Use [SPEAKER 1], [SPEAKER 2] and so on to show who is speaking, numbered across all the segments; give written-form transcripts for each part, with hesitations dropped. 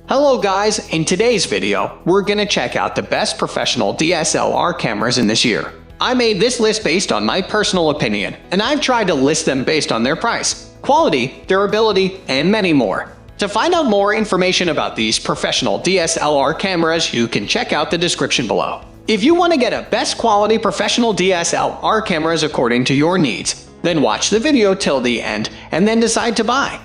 [SPEAKER 1] Hello guys, in today's video, we're gonna check out the best professional DSLR cameras in this year. I made this list based on my personal opinion, and I've tried to list them based on their price, quality, durability, and many more. To find out more information about these professional DSLR cameras, you can check out the description below. If you want to get a best quality professional DSLR cameras according to your needs, then watch the video till the end and then decide to buy.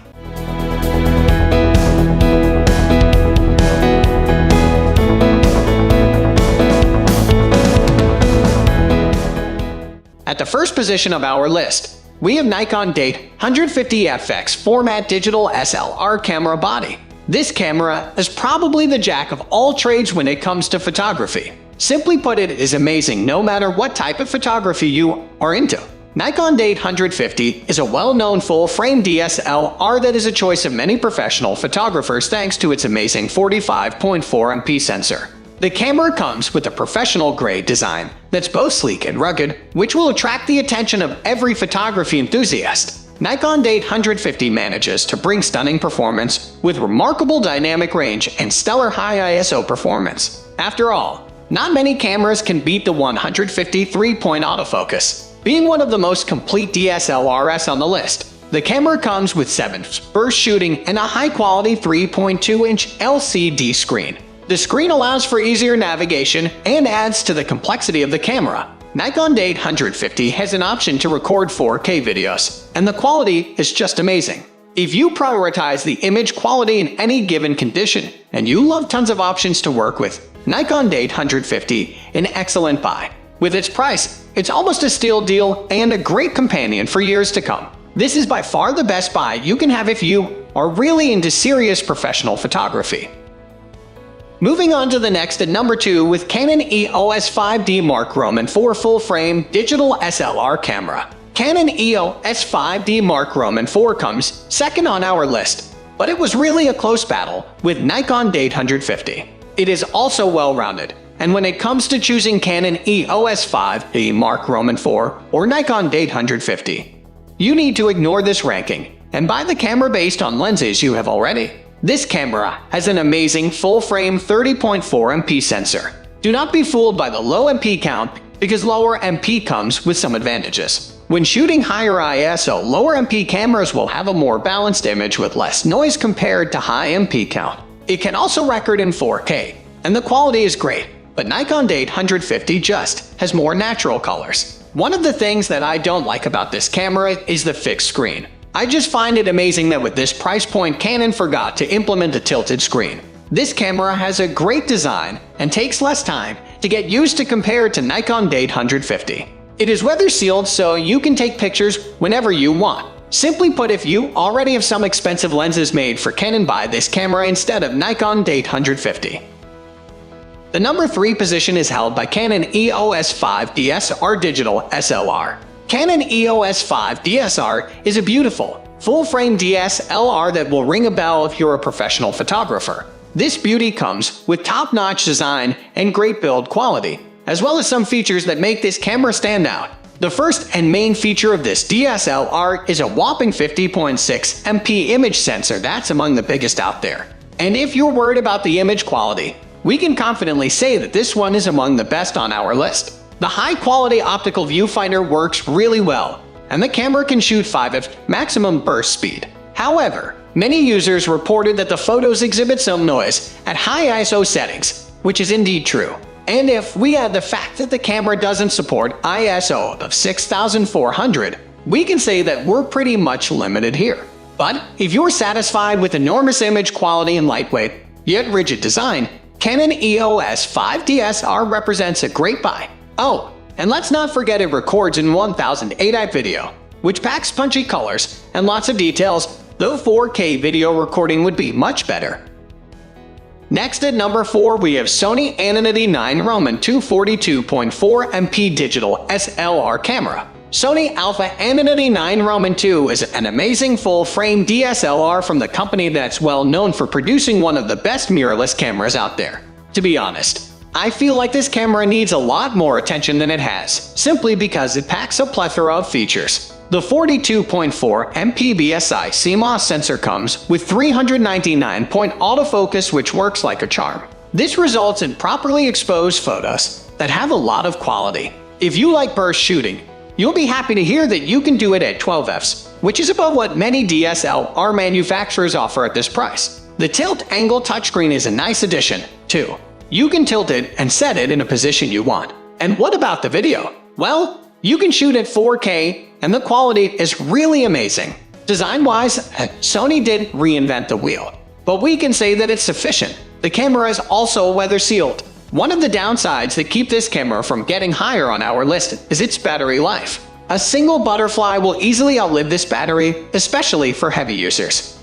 [SPEAKER 1] At the first position of our list, we have Nikon D150FX format digital SLR camera body. This camera is probably the jack of all trades when it comes to photography. Simply put, it is amazing no matter what type of photography you are into. Nikon D150 is a well-known full-frame DSLR that is a choice of many professional photographers thanks to its amazing 45.4 MP sensor. The camera comes with a professional-grade design that's both sleek and rugged, which will attract the attention of every photography enthusiast. Nikon D150 manages to bring stunning performance with remarkable dynamic range and stellar high ISO performance. After all, not many cameras can beat the 150 3-point autofocus, being one of the most complete DSLRs on the list. The camera comes with 7 burst shooting and a high-quality 3.2-inch LCD screen. The screen allows for easier navigation and adds to the complexity of the camera. Nikon D150 has an option to record 4K videos, and the quality is just amazing. If you prioritize the image quality in any given condition, and you love tons of options to work with, Nikon D150 an excellent buy. With its price, it's almost a steal deal and a great companion for years to come. This is by far the best buy you can have if you are really into serious professional photography. Moving on to the next at number 2 with Canon EOS 5D Mark Roman 4 full-frame digital SLR camera. Canon EOS 5D Mark Roman 4 comes second on our list, but it was really a close battle with Nikon D150. It is also well-rounded, and when it comes to choosing Canon EOS 5D Mark Roman 4 or Nikon D150, you need to ignore this ranking and buy the camera based on lenses you have already. This camera has an amazing full-frame 30.4 MP sensor. Do not be fooled by the low MP count because lower MP comes with some advantages. When shooting higher ISO, lower MP cameras will have a more balanced image with less noise compared to high MP count. It can also record in 4K, and the quality is great, but Nikon D150 just has more natural colors. One of the things that I don't like about this camera is the fixed screen. I just find it amazing that with this price point, Canon forgot to implement a tilted screen. This camera has a great design and takes less time to get used to compared to Nikon D150. It is weather sealed so you can take pictures whenever you want. Simply put, if you already have some expensive lenses made for Canon, buy this camera instead of Nikon D150. The number 3 position is held by Canon EOS 5DS R Digital SLR. Canon EOS 5 DSR is a beautiful, full-frame DSLR that will ring a bell if you're a professional photographer. This beauty comes with top-notch design and great build quality, as well as some features that make this camera stand out. The first and main feature of this DSLR is a whopping 50.6 MP image sensor that's among the biggest out there. And if you're worried about the image quality, we can confidently say that this one is among the best on our list. The high-quality optical viewfinder works really well, and the camera can shoot 5x maximum burst speed. However, many users reported that the photos exhibit some noise at high ISO settings, which is indeed true. And if we add the fact that the camera doesn't support ISO of 6400, we can say that we're pretty much limited here. But if you're satisfied with enormous image quality and lightweight, yet rigid design, Canon EOS 5 DSR represents a great buy. Oh, and let's not forget it records in 1080p video, which packs punchy colors and lots of details, though 4K video recording would be much better. Next at number 4 we have Sony Anonymity 9 Roman 242.4 MP digital SLR camera. Sony Alpha Anonymity 9 Roman 2 is an amazing full-frame DSLR from the company that's well known for producing one of the best mirrorless cameras out there. To be honest, I feel like this camera needs a lot more attention than it has, simply because it packs a plethora of features. The 42.4 MP BSI Cmos sensor comes with 399-point autofocus, which works like a charm. This results in properly exposed photos that have a lot of quality. If you like burst shooting, you'll be happy to hear that you can do it at 12 fps, which is above what many DSLR manufacturers offer at this price. The tilt angle touchscreen is a nice addition, too. You can tilt it and set it in a position you want. And what about the video? Well, you can shoot at 4K, and the quality is really amazing. Design-wise, Sony did reinvent the wheel, but we can say that it's sufficient. The camera is also weather-sealed. One of the downsides that keep this camera from getting higher on our list is its battery life. A single butterfly will easily outlive this battery, especially for heavy users.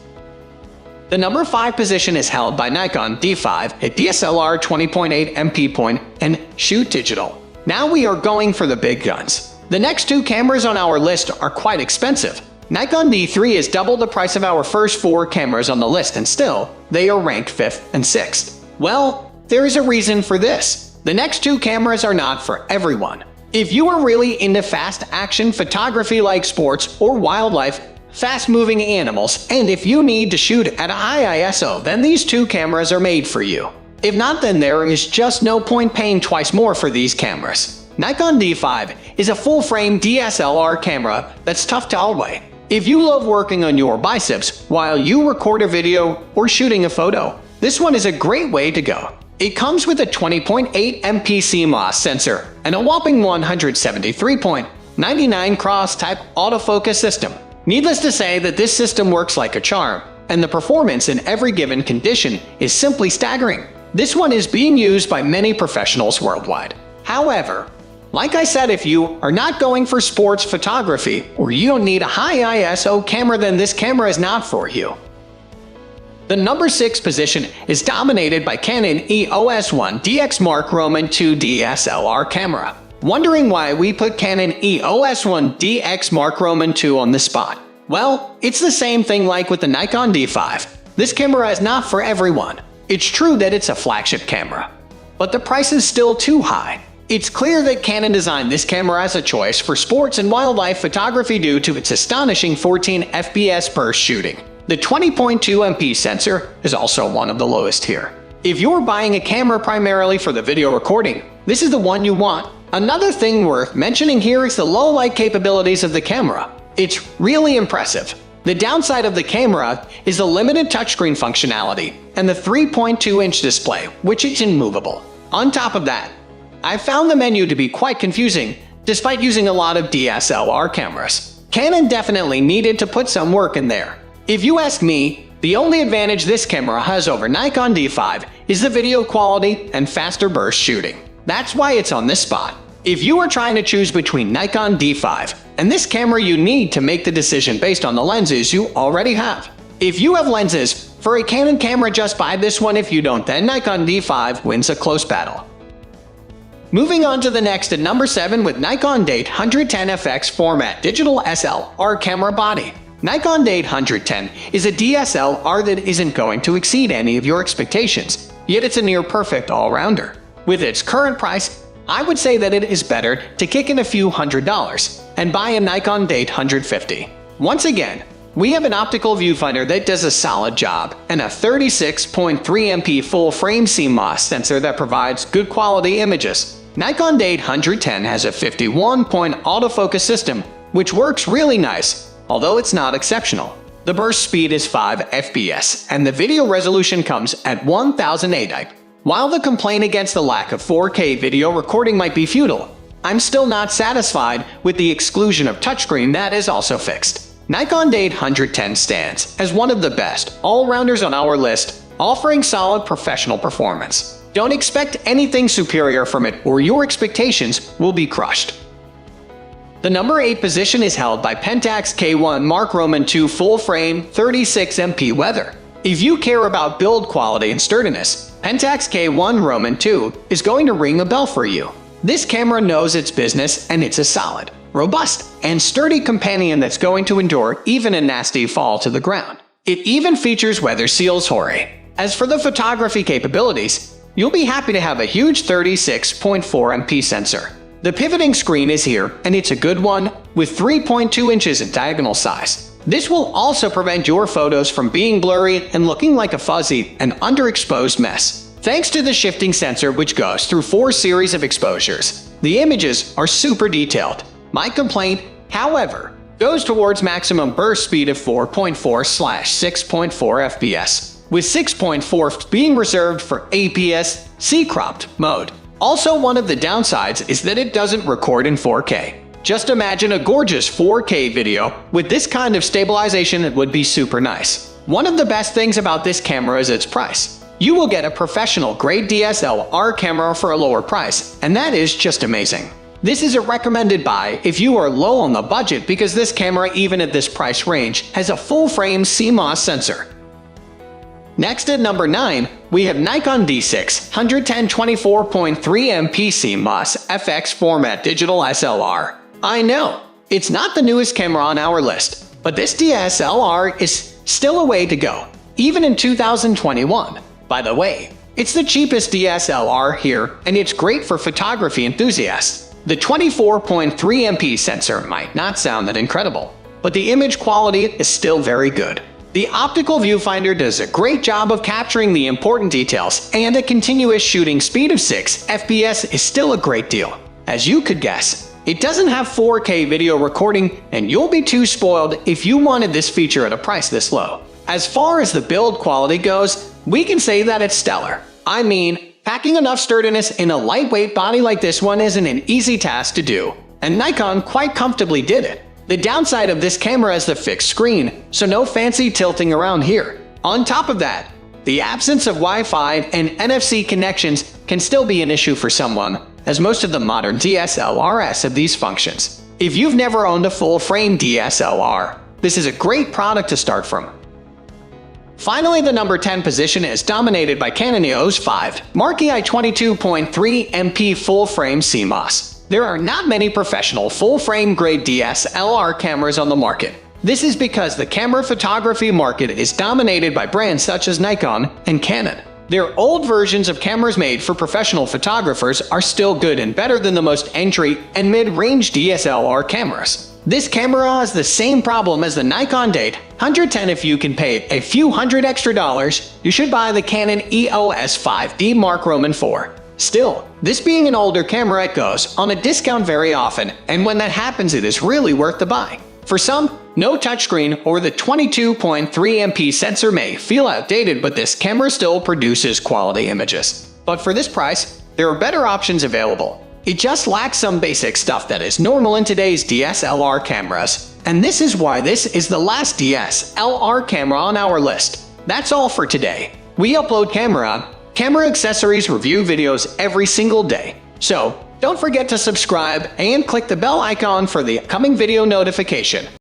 [SPEAKER 1] The number 5 position is held by Nikon D5 at DSLR 20.8 MP point and Shoot Digital. Now we are going for the big guns. The next 2 cameras on our list are quite expensive. Nikon D3 is double the price of our first 4 cameras on the list, and still, they are ranked 5th and 6th. Well, there is a reason for this. The next 2 cameras are not for everyone. If you are really into fast action photography like sports or wildlife, fast-moving animals, and if you need to shoot at a high ISO, then these 2 cameras are made for you. If not, then there is just no point paying twice more for these cameras. Nikon D5 is a full-frame DSLR camera that's tough to outweigh. If you love working on your biceps while you record a video or shooting a photo, this one is a great way to go. It comes with a 20.8 MP Cmos sensor and a whopping 173.99 cross-type autofocus system. Needless to say that this system works like a charm, and the performance in every given condition is simply staggering. This one is being used by many professionals worldwide. However, like I said, if you are not going for sports photography or you don't need a high ISO camera, then this camera is not for you. The number 6 position is dominated by Canon EOS 1 DX Mark Roman II DSLR camera. Wondering why we put Canon EOS 1 DX Mark Roman II on this spot? Well, it's the same thing like with the Nikon D5. This camera is not for everyone. It's true that it's a flagship camera, but the price is still too high. It's clear that Canon designed this camera as a choice for sports and wildlife photography due to its astonishing 14 FPS burst shooting. The 20.2 MP sensor is also one of the lowest here. If you're buying a camera primarily for the video recording, this is the one you want. Another thing worth mentioning here is the low light capabilities of the camera. It's really impressive. The downside of the camera is the limited touchscreen functionality and the 3.2-inch display, which is immovable. On top of that, I found the menu to be quite confusing, despite using a lot of DSLR cameras. Canon definitely needed to put some work in there. If you ask me, the only advantage this camera has over Nikon D5 is the video quality and faster burst shooting. That's why it's on this spot. If you are trying to choose between Nikon D5 and this camera, you need to make the decision based on the lenses you already have. If you have lenses for a Canon camera, just buy this one. If you don't, then Nikon D5 wins a close battle. Moving on to the next at number 7 with Nikon D810FX format digital SLR camera body. Nikon D810 is a DSLR that isn't going to exceed any of your expectations, yet it's a near-perfect all-rounder. With its current price, I would say that it is better to kick in a few $100s and buy a Nikon D850. Once again, we have an optical viewfinder that does a solid job and a 36.3 MP full-frame Cmos sensor that provides good quality images. Nikon D810 has a 51-point autofocus system, which works really nice, although it's not exceptional. The burst speed is 5 FPS, and the video resolution comes at 1080p. While the complaint against the lack of 4K video recording might be futile, I'm still not satisfied with the exclusion of touchscreen that is also fixed. Nikon D810 stands as one of the best all-rounders on our list, offering solid professional performance. Don't expect anything superior from it, or your expectations will be crushed. The number 8 position is held by Pentax K1 Mark Roman II full-frame 36MP weather. If you care about build quality and sturdiness, Pentax K1 Roman II is going to ring a bell for you. This camera knows its business, and it's a solid, robust, and sturdy companion that's going to endure even a nasty fall to the ground. It even features weather seals Hori. As for the photography capabilities, you'll be happy to have a huge 36.4 MP sensor. The pivoting screen is here, and it's a good one, with 3.2 inches in diagonal size. This will also prevent your photos from being blurry and looking like a fuzzy and underexposed mess. Thanks to the shifting sensor, which goes through 4 series of exposures, the images are super detailed. My complaint, however, goes towards maximum burst speed of 4.4/6.4 fps, with 6.4 being reserved for APS-C cropped mode. Also, one of the downsides is that it doesn't record in 4K. Just imagine a gorgeous 4K video. With this kind of stabilization, it would be super nice. One of the best things about this camera is its price. You will get a professional-grade DSLR camera for a lower price, and that is just amazing. This is a recommended buy if you are low on the budget, because this camera, even at this price range, has a full-frame Cmos sensor. Next at number 9, we have Nikon D6 110 24.3 MP Cmos FX format digital SLR. I know, it's not the newest camera on our list, but this DSLR is still a way to go, even in 2021. By the way, it's the cheapest DSLR here, and it's great for photography enthusiasts. The 24.3 MP sensor might not sound that incredible, but the image quality is still very good. The optical viewfinder does a great job of capturing the important details, and a continuous shooting speed of 6 fps is still a great deal. As you could guess, it doesn't have 4K video recording, and you'll be too spoiled if you wanted this feature at a price this low. As far as the build quality goes, we can say that it's stellar. I mean, packing enough sturdiness in a lightweight body like this one isn't an easy task to do, and Nikon quite comfortably did it. The downside of this camera is the fixed screen, so no fancy tilting around here. On top of that, the absence of Wi-Fi and NFC connections can still be an issue for someone, as most of the modern DSLRs have these functions. If you've never owned a full-frame DSLR, this is a great product to start from. Finally, the number 10 position is dominated by Canon EOS 5 Mark EI 22.3 MP full-frame Cmos. There are not many professional full-frame grade DSLR cameras on the market. This is because the camera photography market is dominated by brands such as Nikon and Canon. Their old versions of cameras made for professional photographers are still good and better than the most entry and mid-range DSLR cameras. This camera has the same problem as the Nikon Date 110. If you can pay a few hundred extra dollars, you should buy the Canon EOS 5D Mark IV. Still, this being an older camera, it goes on a discount very often, and when that happens, it is really worth the buy. For some, no touchscreen or the 22.3 MP sensor may feel outdated, but this camera still produces quality images. But for this price, there are better options available. It just lacks some basic stuff that is normal in today's DSLR cameras. And this is why this is the last DSLR camera on our list. That's all for today. We upload camera accessories review videos every single day. So, don't forget to subscribe and click the bell icon for the upcoming video notification.